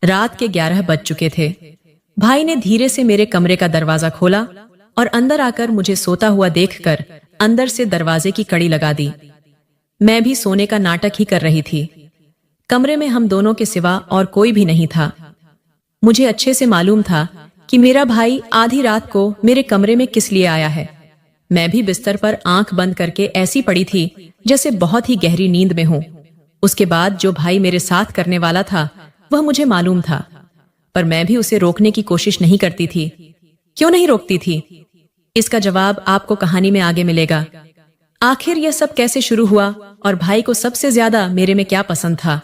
रात के 11 बज चुके थे। भाई ने धीरे से मेरे कमरे का दरवाजा खोला और अंदर आकर मुझे सोता हुआ देखकर अंदर से दरवाजे की कड़ी लगा दी। मैं भी सोने का नाटक ही कर रही थी। कमरे में हम दोनों के सिवा और कोई भी नहीं था। मुझे अच्छे से मालूम था कि मेरा भाई आधी रात को मेरे कमरे में किस लिए आया है। मैं भी बिस्तर पर आंख बंद करके ऐसी पड़ी थी जैसे बहुत ही गहरी नींद में हूं। उसके बाद जो भाई मेरे साथ करने वाला था वह मुझे मालूम था, पर मैं भी उसे रोकने की कोशिश नहीं करती थी। क्यों नहीं रोकती थी? इसका जवाब आपको कहानी में आगे मिलेगा। आखिर यह सब कैसे शुरू हुआ और भाई को सबसे ज्यादा मेरे में क्या पसंद था?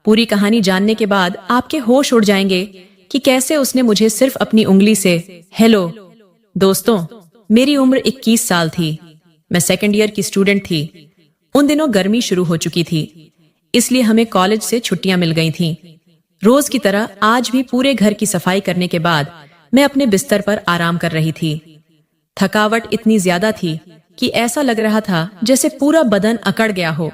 पूरी कहानी जानने के बाद आपके होश उड़ जाएंगे कि कैसे उसने मुझे सिर्फ अपनी उंगली से हेलो। दोस्तों, मेरी उम्र 21 साल थी। मैं सेकंड ईयर की स्टूडेंट थी। उन दिनों गर्मी शुरू हो चुकी थी, इसलिए हमें कॉलेज से छुट्टियां मिल गई थीं। रोज की तरह आज भी पूरे घर की सफाई करने के बाद मैं अपने बिस्तर पर आराम कर रही थी। थकावट इतनी ज्यादा थी कि ऐसा लग रहा था जैसे पूरा बदन अकड़ गया हो।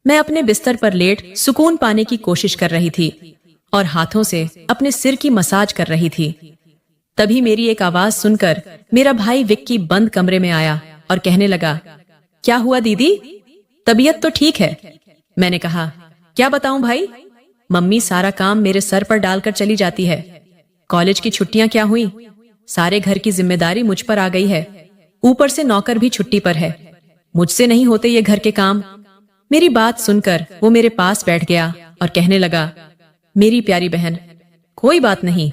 मैं अपने बिस्तर पर लेट सुकून पाने की कोशिश कर रही थी और हाथों से अपने सिर की मसाज कर रही थी। तभी मेरी एक आवाज सुनकर मेरा भाई विक्की बंद कमरे में आया और कहने लगा, क्या हुआ दीदी, तबीयत तो ठीक है? मैंने कहा, क्या बताऊं भाई, मम्मी सारा काम मेरे सर पर डालकर चली जाती है। कॉलेज की छुट्टियां क्या हुई, सारे घर की जिम्मेदारी मुझ पर आ गई है। ऊपर से नौकर भी छुट्टी पर है। मुझसे नहीं होते ये घर के काम। मेरी बात सुनकर वो मेरे पास बैठ गया और कहने लगा, मेरी प्यारी बहन, कोई बात नहीं,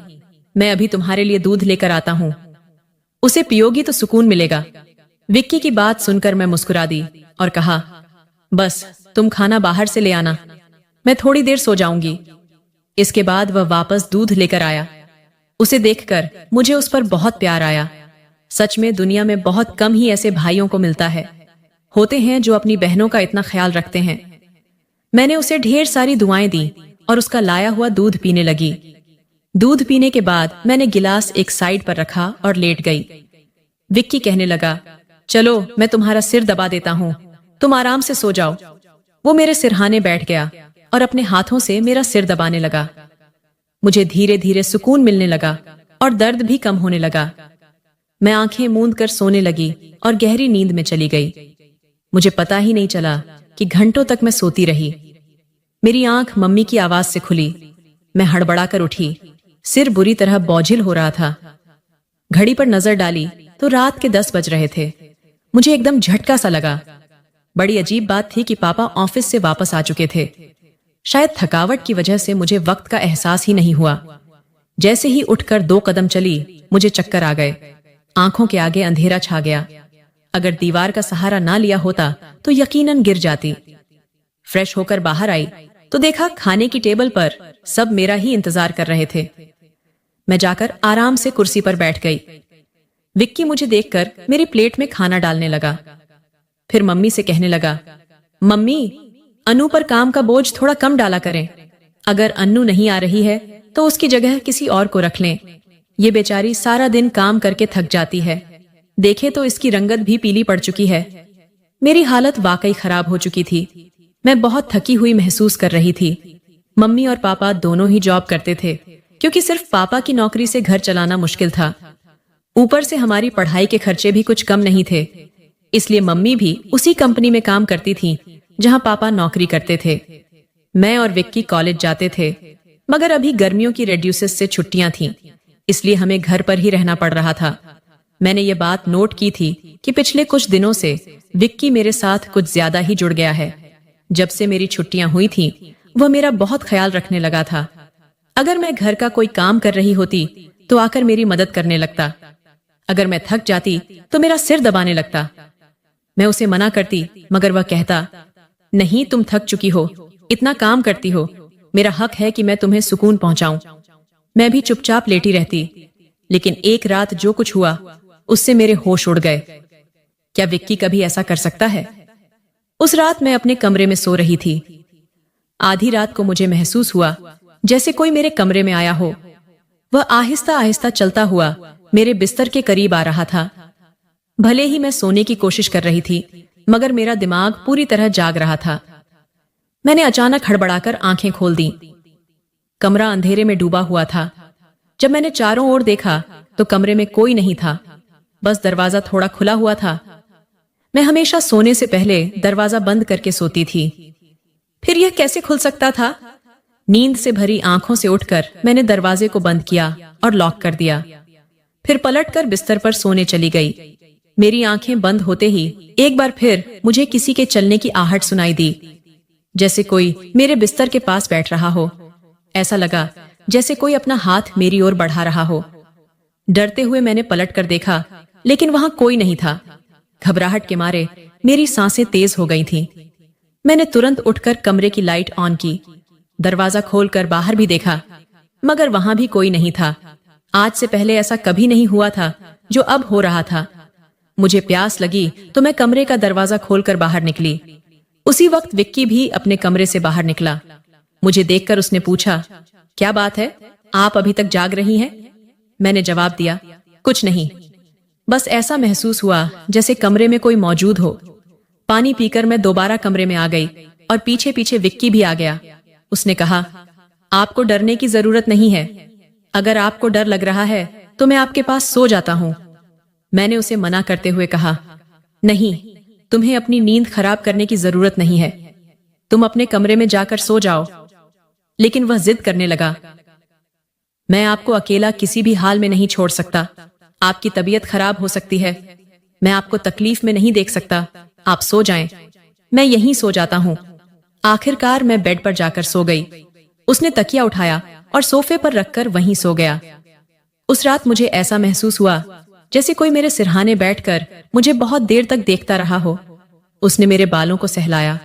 मैं अभी तुम्हारे लिए दूध लेकर आता हूँ, उसे पियोगी तो सुकून मिलेगा। विक्की की बात सुनकर मैं मुस्कुरा दी और कहा, बस तुम खाना बाहर से ले आना, मैं थोड़ी देर सो जाऊंगी। इसके बाद वह वापस दूध लेकर आया। उसे देखकर मुझे उस पर बहुत प्यार आया। सच में दुनिया में बहुत कम ही ऐसे भाइयों को मिलता है, होते हैं जो अपनी बहनों का इतना ख्याल रखते हैं। मैंने उसे ढेर सारी दुआएं दी और उसका लाया हुआ दूध पीने लगी। दूध पीने के बाद मैंने गिलास एक साइड पर रखा और लेट गई। विक्की कहने लगा, चलो मैं तुम्हारा सिर दबा देता हूँ, तुम आराम से सो जाओ। वो मेरे सिरहाने बैठ गया और अपने हाथों से मेरा सिर दबाने लगा। मुझे धीरे धीरे सुकून मिलने लगा और दर्द भी कम होने लगा। मैं आंखें मूंद कर सोने लगी और गहरी नींद में चली गई। मुझे पता ही नहीं चला कि घंटों तक मैं सोती रही। मेरी आंख मम्मी की आवाज से खुली। मैं हड़बड़ाकर उठी। सिर बुरी तरह बोझिल हो रहा था। घड़ी पर नजर डाली तो रात के 10 बज रहे थे। मुझे एकदम झटका सा लगा। बड़ी अजीब बात थी कि पापा ऑफिस से वापस आ चुके थे। शायद थकावट की वजह से मुझे वक्त का एहसास ही नहीं हुआ। जैसे ही उठकर 2 कदम चली, मुझे चक्कर आ गए। आंखों के आगे अंधेरा छा गया। अगर दीवार का सहारा ना लिया होता तो यकीनन गिर जाती। फ्रेश होकर बाहर आई तो देखा खाने की टेबल पर सब मेरा ही इंतजार कर रहे थे। मैं जाकर आराम से कुर्सी पर बैठ गई। विक्की मुझे देखकर मेरी प्लेट में खाना डालने लगा। फिर मम्मी से कहने लगा, मम्मी, अनु पर काम का बोझ थोड़ा कम डाला करें। अगर अन्नू नहीं आ रही है तो उसकी जगह किसी और को रख लें। ये बेचारी सारा दिन काम करके थक जाती है। देखे तो इसकी रंगत भी पीली पड़ चुकी है। मेरी हालत वाकई खराब हो चुकी थी। मैं बहुत थकी हुई महसूस कर रही थी। मम्मी और पापा दोनों ही जॉब करते थे, क्योंकि सिर्फ पापा की नौकरी से घर चलाना मुश्किल था। ऊपर से हमारी पढ़ाई के खर्चे भी कुछ कम नहीं थे, इसलिए मम्मी भी उसी कंपनी में काम करती थी जहां पापा नौकरी करते थे। मैं और विक्की कॉलेज जाते थे, मगर अभी गर्मियों की रेड्यूसेस से छुट्टियां थीं, इसलिए हमें घर पर ही रहना पड़ रहा था। मैंने ये बात नोट की थी कि पिछले कुछ दिनों से विक्की मेरे साथ कुछ ज्यादा ही जुड़ गया है। जब से मेरी छुट्टियां हुई थीं, वह मेरा बहुत ख्याल रखने लगा था। अगर मैं घर का कोई काम कर रही होती तो आकर मेरी मदद करने लगता। अगर मैं थक जाती तो मेरा सिर दबाने लगता। मैं उसे मना करती, मगर वह कहता, नहीं, तुम थक चुकी हो, इतना काम करती हो, मेरा हक है कि मैं तुम्हें सुकून पहुंचाऊं। मैं भी चुपचाप लेटी रहती। लेकिन एक रात जो कुछ हुआ उससे मेरे होश उड़ गए। क्या विक्की कभी ऐसा कर सकता है? उस रात मैं अपने कमरे में सो रही थी। आधी रात को मुझे महसूस हुआ जैसे कोई मेरे कमरे में आया हो। वह आहिस्ता आहिस्ता चलता हुआ मेरे बिस्तर के करीब आ रहा था। भले ही मैं सोने की कोशिश कर रही थी, मगर मेरा दिमाग पूरी तरह जाग रहा था। मैंने अचानक हड़बड़ाकर आंखें खोल दी। कमरा अंधेरे में डूबा हुआ था। जब मैंने चारों ओर देखा तो कमरे में कोई नहीं था, बस दरवाजा थोड़ा खुला हुआ था। मैं हमेशा सोने से पहले दरवाजा बंद करके सोती थी। फिर यह कैसे खुल सकता था? नींद से भरी आंखों से उठकर मैंने दरवाजे को बंद किया और लॉक कर दिया। फिर पलटकर बिस्तर पर सोने चली गई। मेरी आंखें बंद होते ही एक बार फिर मुझे किसी के चलने की आहट सुनाई दी, जैसे कोई मेरे बिस्तर के पास बैठ रहा हो। ऐसा लगा जैसे कोई अपना हाथ मेरी ओर बढ़ा रहा हो। डरते हुए मैंने पलट कर देखा, लेकिन वहां कोई नहीं था। घबराहट के मारे मेरी सांसें तेज हो गई थीं। मैंने तुरंत उठकर कमरे की लाइट ऑन की, दरवाजा खोलकर बाहर भी देखा, मगर वहां भी कोई नहीं था। आज से पहले ऐसा कभी नहीं हुआ था जो अब हो रहा था। मुझे प्यास लगी तो मैं कमरे का दरवाजा खोलकर बाहर निकली। उसी वक्त विक्की भी अपने कमरे से बाहर निकला। मुझे देखकर उसने पूछा, क्या बात है, आप अभी तक जाग रही हैं? मैंने जवाब दिया, कुछ नहीं, बस ऐसा महसूस हुआ जैसे कमरे में कोई मौजूद हो। पानी पीकर मैं दोबारा कमरे में आ गई और पीछे पीछे विक्की भी आ गया। उसने कहा, आपको डरने की जरूरत नहीं है। अगर आपको डर लग रहा है तो मैं आपके पास सो जाता हूं। मैंने उसे मना करते हुए कहा, नहीं, तुम्हें अपनी नींद खराब करने की जरूरत नहीं है। तुम अपने कमरे में जाकर सो जाओ। लेकिन वह जिद करने लगा, मैं आपको अकेला किसी भी हाल में नहीं छोड़ सकता। आपकी तबीयत खराब हो सकती है। मैं आपको तकलीफ में नहीं देख सकता। आप सो जाएं। मैं यहीं सो जाता हूं। आखिरकार मैं बेड पर जाकर सो गई। उसने तकिया उठाया और सोफे पर रखकर वहीं सो गया। उस रात मुझे ऐसा महसूस हुआ जैसे कोई मेरे सिरहाने बैठकर मुझे बहुत देर तक देखता रहा हो। उसने मेरे बालों को सहलाया,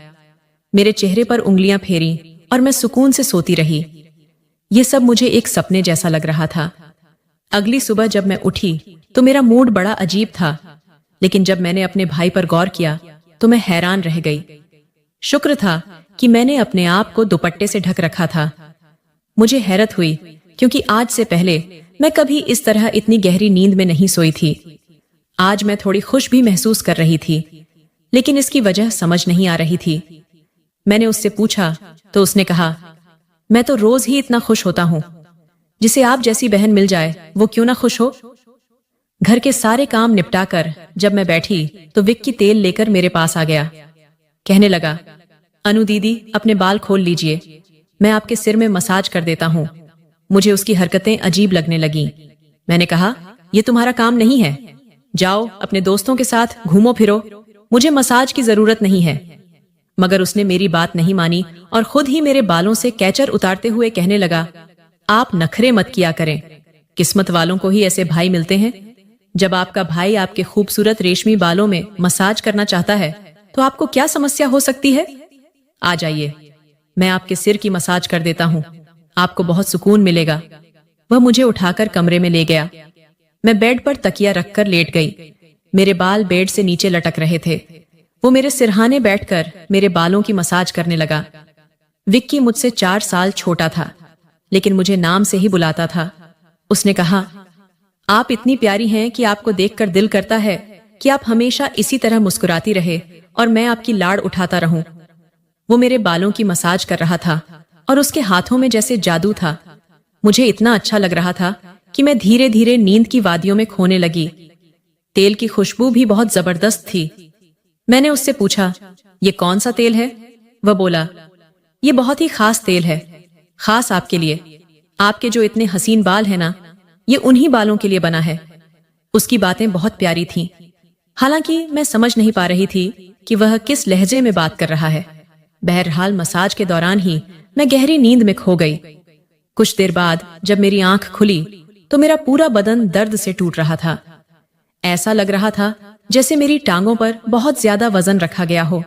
मेरे चेहरे पर उंगलियां फेरी और मैं सुकून से सोती रही। ये सब मुझे एक सपने जैसा लग रहा था। अगली सुबह जब मैं उठी तो मेरा मूड बड़ा अजीब था, लेकिन जब मैंने अपने भाई पर गौर किया तो मैं हैरान रह गई। शुक्र था कि मैंने अपने आप को दुपट्टे से ढक रखा था। मुझे हैरत हुई क्योंकि आज से पहले मैं कभी इस तरह इतनी गहरी नींद में नहीं सोई थी। आज मैं थोड़ी खुश भी महसूस कर रही थी, लेकिन इसकी वजह समझ नहीं आ रही थी। मैंने उससे पूछा तो उसने कहा, मैं तो रोज ही इतना खुश होता हूं। जिसे आप जैसी बहन मिल जाए वो क्यों ना खुश हो। घर के सारे काम निपटाकर जब मैं बैठी तो विक्की तेल लेकर मेरे पास आ गया। कहने लगा, अनु दीदी, अपने बाल खोल लीजिए, मैं आपके सिर में मसाज कर देता हूं। मुझे उसकी हरकतें अजीब लगने लगी। मैंने कहा, ये तुम्हारा काम नहीं है। जाओ अपने दोस्तों के साथ घूमो फिरो, मुझे मसाज की जरूरत नहीं है। मगर उसने मेरी बात नहीं मानी और खुद ही मेरे बालों से कैचर उतारते हुए कहने लगा, आप नखरे मत किया करें। किस्मत वालों को ही ऐसे भाई मिलते हैं। जब आपका भाई आपके खूबसूरत रेशमी बालों में मसाज करना चाहता है तो आपको क्या समस्या हो सकती है? आ जाइए, मैं आपके सिर की मसाज कर देता हूं, आपको बहुत सुकून मिलेगा। वह मुझे उठाकर कमरे में ले गया। मैं बेड पर तकिया रखकर लेट गई। मेरे बाल बेड से नीचे लटक रहे थे। वो मेरे सिरहाने बैठकर मेरे बालों की मसाज करने लगा। विक्की मुझसे 4 साल छोटा था, लेकिन मुझे नाम से ही बुलाता था। उसने कहा, आप इतनी प्यारी हैं कि आपको देखकर दिल करता है कि आप हमेशा इसी तरह मुस्कुराती रहे और मैं आपकी लाड़ उठाता रहूं। वो मेरे बालों की मसाज कर रहा था और उसके हाथों में जैसे जादू था। मुझे इतना अच्छा लग रहा था कि मैं धीरे धीरे नींद की वादियों में खोने लगी। तेल की खुशबू भी बहुत जबरदस्त थी। मैंने उससे पूछा, ये कौन सा तेल है? वह बोला, ये बहुत ही खास तेल है, खास आपके लिए। आपके जो इतने हसीन बाल हैं ना, ये उन्हीं बालों के लिए बना है। उसकी बातें बहुत प्यारी थीं। हालांकि मैं समझ नहीं पा रही थी कि वह किस लहजे में बात कर रहा है। बहरहाल मसाज के दौरान ही मैं गहरी नींद में खो गई। कुछ देर बाद जब मेरी आंख खुली तो मेरा पूरा बदन दर्द से टूट रहा था। ऐसा लग रहा था जैसे मेरी टांगों पर बहुत ज्यादा वजन रखा गया हो।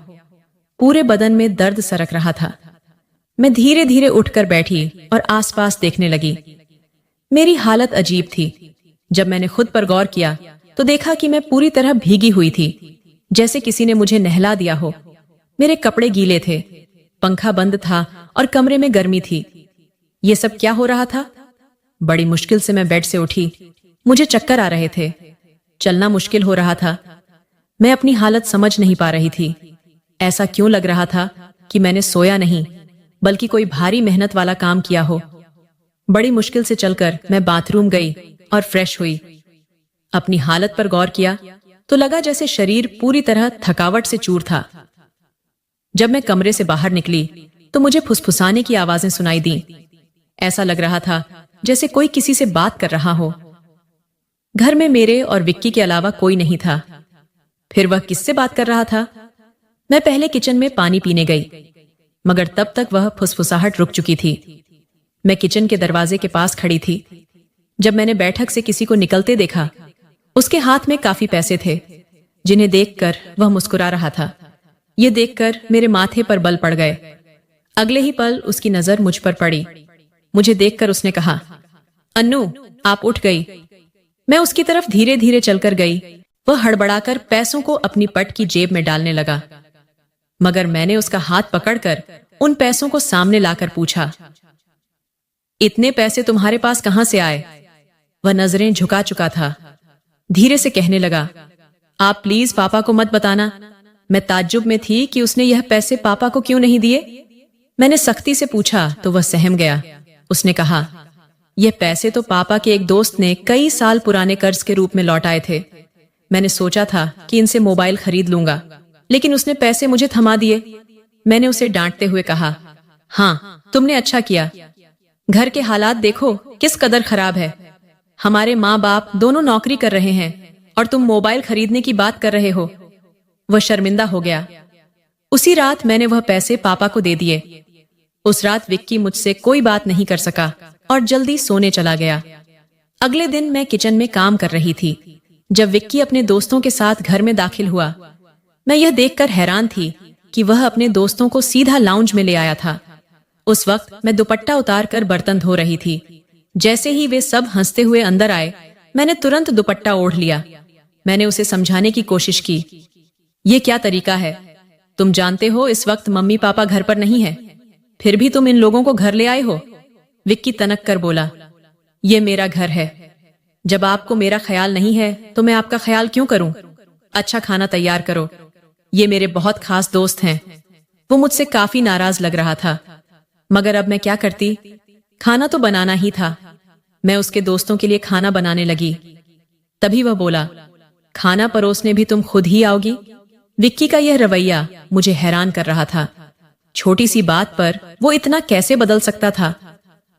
पूरे बदन में दर्द सरक रहा था। मैं धीरे धीरे उठकर बैठी और आसपास देखने लगी। मेरी हालत अजीब थी। जब मैंने खुद पर गौर किया तो देखा कि मैं पूरी तरह भीगी हुई थी, जैसे किसी ने मुझे नहला दिया हो। मेरे कपड़े गीले थे, पंखा बंद था और कमरे में गर्मी थी। ये सब क्या हो रहा था? बड़ी मुश्किल से मैं बेड से उठी। मुझे चक्कर आ रहे थे, चलना मुश्किल हो रहा था। मैं अपनी हालत समझ नहीं पा रही थी। ऐसा क्यों लग रहा था कि मैंने सोया नहीं, बल्कि कोई भारी मेहनत वाला काम किया हो। बड़ी मुश्किल से चलकर मैं बाथरूम गई और फ्रेश हुई। अपनी हालत पर गौर किया तो लगा जैसे शरीर पूरी तरह थकावट से चूर था। जब मैं कमरे से बाहर निकली तो मुझे फुसफुसाने की आवाजें सुनाई दी। ऐसा लग रहा था जैसे कोई किसी से बात कर रहा हो। घर में मेरे और विक्की के अलावा कोई नहीं था। फिर वह किससे बात कर रहा था? मैं पहले किचन में पानी पीने गई, मगर तब तक वह फुसफुसाहट रुक चुकी थी। मैं किचन के दरवाजे के पास खड़ी थी जब मैंने बैठक से किसी को निकलते देखा। उसके हाथ में काफी पैसे थे, जिन्हें देखकर वह मुस्कुरा रहा था। ये देखकर मेरे माथे पर बल पड़ गए। अगले ही पल उसकी नजर मुझ पर पड़ी। मुझे देखकर उसने कहा, अन्नू, आप उठ गई। मैं उसकी तरफ धीरे धीरे चलकर गई। वह हड़बड़ाकर पैसों को अपनी पट की जेब में डालने लगा, मगर मैंने उसका हाथ पकड़कर उन पैसों को सामने लाकर पूछा, इतने पैसे तुम्हारे पास कहां से आए? वह नजरें झुका चुका था। धीरे से कहने लगा, आप प्लीज पापा को मत बताना। मैं ताज्जुब में थी कि उसने यह पैसे पापा को क्यों नहीं दिए। मैंने सख्ती से पूछा तो वह सहम गया। उसने कहा, यह पैसे तो पापा के एक दोस्त ने कई साल पुराने कर्ज के रूप में लौटाए थे। मैंने सोचा था कि इनसे मोबाइल खरीद लूंगा, लेकिन उसने पैसे मुझे थमा दिए। मैंने उसे डांटते हुए कहा, हाँ, तुमने अच्छा किया। घर के हालात देखो किस कदर खराब है। हमारे माँ बाप दोनों नौकरी कर रहे हैं और तुम मोबाइल खरीदने की बात कर रहे हो। वह शर्मिंदा हो गया। उसी रात मैंने वह पैसे पापा को दे दिए। उस रात विक्की मुझसे कोई बात नहीं कर सका और जल्दी सोने चला गया। अगले दिन मैं किचन में काम कर रही थी जब विक्की अपने दोस्तों के साथ घर में दाखिल हुआ। मैं यह देखकर हैरान थी कि वह अपने दोस्तों को सीधा लाउंज में ले आया था। उस वक्त मैं दुपट्टा उतारकर बर्तन धो रही थी। जैसे ही वे सब हंसते हुए अंदर आए, मैंने तुरंत दुपट्टा ओढ़ लिया। मैंने उसे समझाने की कोशिश की, ये क्या तरीका है? तुम जानते हो इस वक्त मम्मी पापा घर पर नहीं है, फिर भी तुम इन लोगों को घर ले आए हो। विक्की तनक कर बोला, ये मेरा घर है। जब आपको मेरा ख्याल नहीं है तो मैं आपका ख्याल क्यों करूं? अच्छा खाना तैयार करो, ये मेरे बहुत खास दोस्त हैं। वो मुझसे काफी नाराज लग रहा था, मगर अब मैं क्या करती? खाना तो बनाना ही था। मैं उसके दोस्तों के लिए खाना बनाने लगी। तभी वह बोला, खाना परोसने भी तुम खुद ही आओगी? विक्की का यह रवैया मुझे हैरान कर रहा था। छोटी सी बात पर वो इतना कैसे बदल सकता था?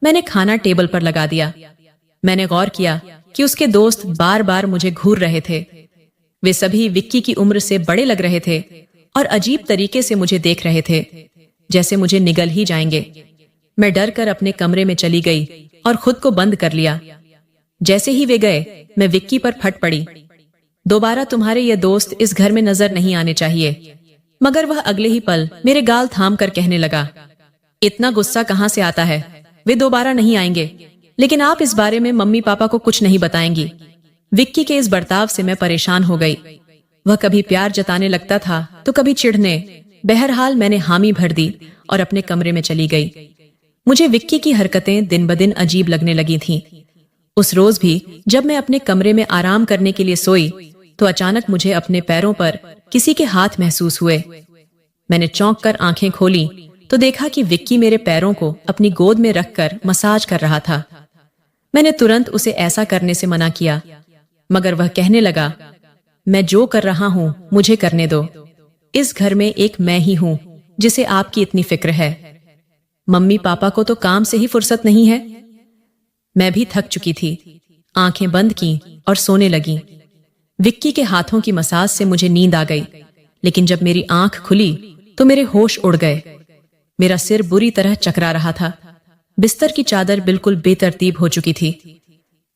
मैंने खाना टेबल पर लगा दिया। मैंने गौर किया कि उसके दोस्त बार बार मुझे घूर रहे थे। वे सभी विक्की की उम्र से बड़े लग रहे थे और अजीब तरीके से मुझे देख रहे थे, जैसे मुझे निगल ही जाएंगे। मैं डर कर अपने कमरे में चली गई और खुद को बंद कर लिया। जैसे ही वे गए, मैं विक्की पर फट पड़ी, दोबारा तुम्हारे ये दोस्त इस घर में नजर नहीं आने चाहिए। मगर वह अगले ही पल मेरे गाल थाम कर कहने लगा, इतना गुस्सा कहां से आता है? वे दोबारा नहीं आएंगे, लेकिन आप इस बारे में मम्मी पापा को कुछ नहीं बताएंगी। विक्की के इस बर्ताव से मैं परेशान हो गई। वह कभी प्यार जताने लगता था तो कभी चिढ़ने। बहरहाल मैंने हामी भर दी और अपने कमरे में चली गई। मुझे विक्की की हरकतें दिन ब दिन अजीब लगने लगी थीं। उस रोज भी जब मैं अपने कमरे में आराम करने के लिए सोई तो अचानक मुझे अपने पैरों पर किसी के हाथ महसूस हुए। मैंने चौंक कर आंखें खोली तो देखा कि विक्की मेरे पैरों को अपनी गोद में रखकर मसाज कर रहा था। मैंने तुरंत उसे ऐसा करने से मना किया, मगर वह कहने लगा, मैं जो कर रहा हूं मुझे करने दो। इस घर में एक मैं ही हूं जिसे आपकी इतनी फिक्र है। मम्मी पापा को तो काम से ही फुर्सत नहीं है। मैं भी थक चुकी थी। आंखें बंद की और सोने लगी। विक्की के हाथों की मसाज से मुझे नींद आ गई, लेकिन जब मेरी आंख खुली तो मेरे होश उड़ गए। मेरा सिर बुरी तरह चकरा रहा था। बिस्तर की चादर बिल्कुल बेतरतीब हो चुकी थी।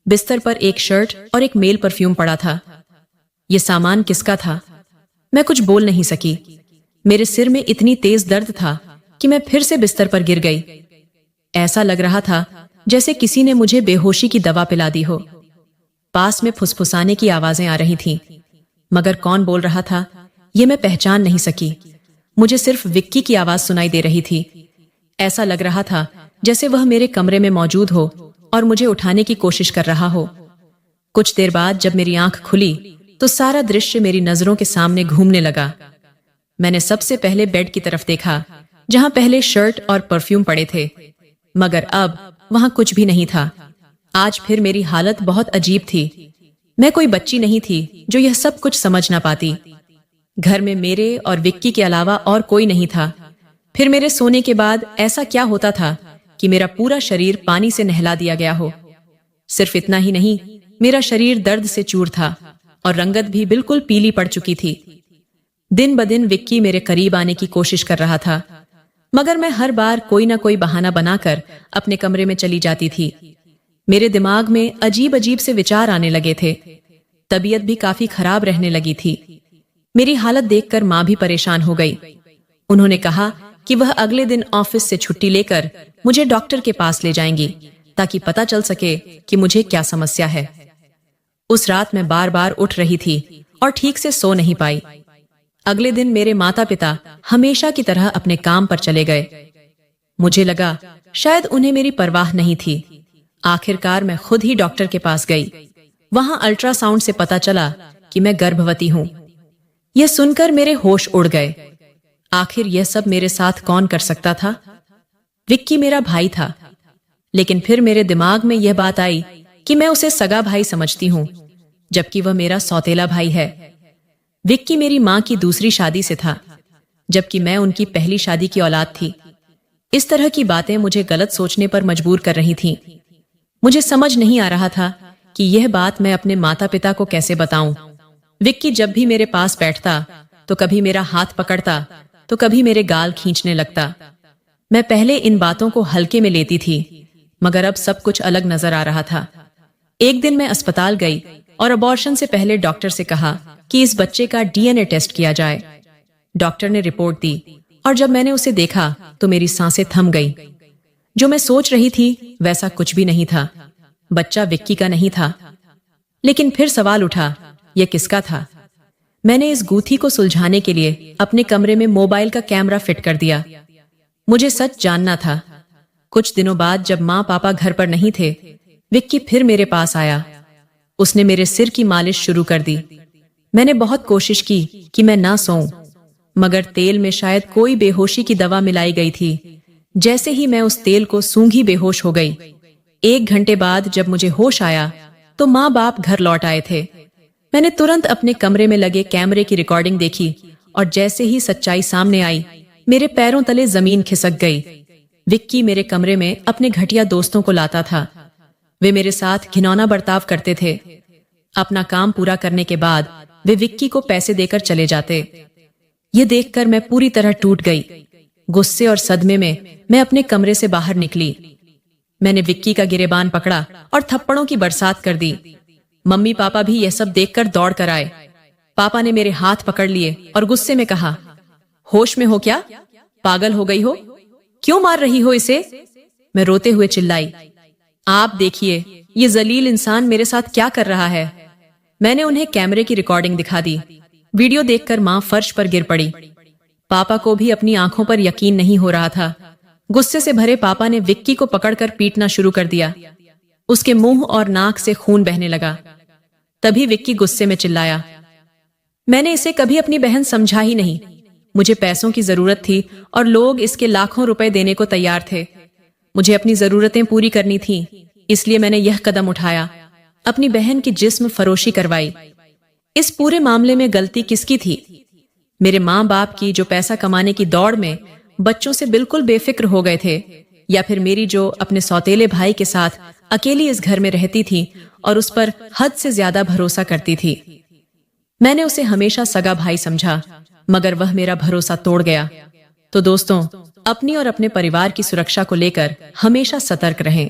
बिस्तर पर एक शर्ट और एक मेल परफ्यूम पड़ा था। यह सामान किसका था? मैं कुछ बोल नहीं सकी। मेरे सिर में इतनी तेज दर्द था कि मैं फिर से बिस्तर पर गिर गई। ऐसा लग रहा था जैसे किसी ने मुझे बेहोशी की दवा पिला दी हो। पास में फुसफुसाने की आवाजें आ रही थीं, मगर कौन बोल रहा था ये मैं पहचान नहीं सकी। मुझे सिर्फ विक्की की आवाज सुनाई दे रही थी। ऐसा लग रहा था जैसे वह मेरे कमरे में मौजूद हो और मुझे उठाने की कोशिश कर रहा हो। कुछ देर बाद जब मेरी आंख खुली तो सारा दृश्य मेरी नजरों के सामने घूमने लगा। मैंने सबसे पहले बेड की तरफ देखा, जहां पहले शर्ट और परफ्यूम पड़े थे। मगर अब वहां कुछ भी नहीं था। आज फिर मेरी हालत बहुत अजीब थी। मैं कोई बच्ची नहीं थी जो यह सब कुछ समझ ना पाती। घर में मेरे और विक्की के अलावा और कोई नहीं था। फिर मेरे सोने के बाद ऐसा क्या होता था कि मेरा पूरा शरीर पानी से नहला दिया गया हो। सिर्फ इतना ही नहीं, मेरा शरीर दर्द से चूर था और रंगत भी बिल्कुल पीली पड़ चुकी थी। दिन ब दिन विक्की मेरे करीब आने की कोशिश कर रहा था, मगर मैं हर बार कोई ना कोई बहाना बनाकर अपने कमरे में चली जाती थी। मेरे दिमाग में अजीब अजीब से विचार आने लगे थे। तबीयत भी काफी खराब रहने लगी थी। मेरी हालत देखकर माँ भी परेशान हो गई। उन्होंने कहा कि वह अगले दिन ऑफिस से छुट्टी लेकर मुझे डॉक्टर के पास ले जाएंगी ताकि पता चल सके कि मुझे क्या समस्या है। उस रात मैं बार बार उठ रही थी और ठीक से सो नहीं पाई। अगले दिन मेरे माता पिता हमेशा की तरह अपने काम पर चले गए। मुझे लगा शायद उन्हें मेरी परवाह नहीं थी। आखिरकार मैं खुद ही डॉक्टर के पास गई। वहां अल्ट्रासाउंड से पता चला कि मैं गर्भवती हूं। यह सुनकर मेरे होश उड़ गए। आखिर यह सब मेरे साथ कौन कर सकता था? विक्की मेरा भाई था, लेकिन फिर मेरे दिमाग में यह बात आई कि मैं उसे सगा भाई समझती हूं, जबकि वह मेरा सौतेला भाई है। विक्की मेरी माँ की दूसरी शादी से था, जबकि मैं उनकी पहली शादी की औलाद थी। इस तरह की बातें मुझे गलत सोचने पर मजबूर कर रही थीं। मुझे समझ नहीं आ रहा था कि यह बात मैं अपने माता पिता को कैसे बताऊं। विक्की जब भी मेरे पास बैठता तो कभी मेरा हाथ पकड़ता तो कभी मेरे गाल खींचने लगता। मैं पहले इन बातों को हल्के में लेती थी, मगर अब सब कुछ अलग नजर आ रहा था। एक दिन मैं अस्पताल गई और अबॉर्शन से पहले डॉक्टर से कहा कि इस बच्चे का डीएनए टेस्ट किया जाए। डॉक्टर ने रिपोर्ट दी और जब मैंने उसे देखा तो मेरी सांसें थम गई। जो मैं सोच रही थी वैसा कुछ भी नहीं था। बच्चा विक्की का नहीं था। लेकिन फिर सवाल उठा, यह किसका था? मैंने इस गूथी को सुलझाने के लिए अपने कमरे में मोबाइल का कैमरा फिट कर दिया। मुझे सच जानना था। कुछ दिनों बाद जब माँ पापा घर पर नहीं थे, विक्की फिर मेरे पास आया। उसने मेरे सिर की मालिश शुरू कर दी। मैंने बहुत कोशिश की कि मैं ना सोऊं, मगर तेल में शायद कोई बेहोशी की दवा मिलाई गई थी। जैसे ही मैं उस तेल को सूंघी बेहोश हो गई। 1 घंटे बाद जब मुझे होश आया तो माँ बाप घर लौट आए थे। मैंने तुरंत अपने कमरे में लगे कैमरे की रिकॉर्डिंग देखी और जैसे ही सच्चाई सामने आई, मेरे पैरों तले जमीन खिसक गई। विक्की मेरे कमरे में अपने घटिया दोस्तों को लाता था। वे मेरे साथ घिनौना बर्ताव करते थे। अपना काम पूरा करने के बाद वे विक्की को पैसे देकर चले जाते। ये देखकर मैं पूरी तरह टूट गई। गुस्से और सदमे में मैं अपने कमरे से बाहर निकली। मैंने विक्की का गिरेबान पकड़ा और थप्पड़ों की बरसात कर दी। मम्मी पापा भी यह सब देखकर दौड़ कर आए। पापा ने मेरे हाथ पकड़ लिए और गुस्से में कहा, होश में हो क्या? पागल हो गई हो? क्यों मार रही हो इसे? मैं रोते हुए चिल्लाई, आप देखिए ये जलील इंसान मेरे साथ क्या कर रहा है। मैंने उन्हें कैमरे की रिकॉर्डिंग दिखा दी। वीडियो देखकर माँ फर्श पर गिर पड़ी। पापा को भी अपनी आंखों पर यकीन नहीं हो रहा था। गुस्से से भरे पापा ने विक्की को पकड़कर पीटना शुरू कर दिया। उसके मुंह और नाक से खून बहने लगा। तभी विक्की गुस्से में चिल्लाया, मैंने इसे कभी अपनी बहन समझा ही नहीं। मुझे पैसों की जरूरत थी और लोग इसके लाखों रुपए देने को तैयार थे। मुझे अपनी जरूरतें पूरी करनी थी, इसलिए मैंने यह कदम उठाया, अपनी बहन की जिस्म फरोशी करवाई। इस पूरे मामले में गलती किसकी थी? मेरे माँ बाप की, जो पैसा कमाने की दौड़ में बच्चों से बिल्कुल बेफिक्र हो गए थे, या फिर मेरी जो अपने सौतेले भाई के साथ अकेली इस घर में रहती थी और उस पर हद से ज्यादा भरोसा करती थी। मैंने उसे हमेशा सगा भाई समझा, मगर वह मेरा भरोसा तोड़ गया। तो दोस्तों, अपनी और अपने परिवार की सुरक्षा को लेकर हमेशा सतर्क रहें।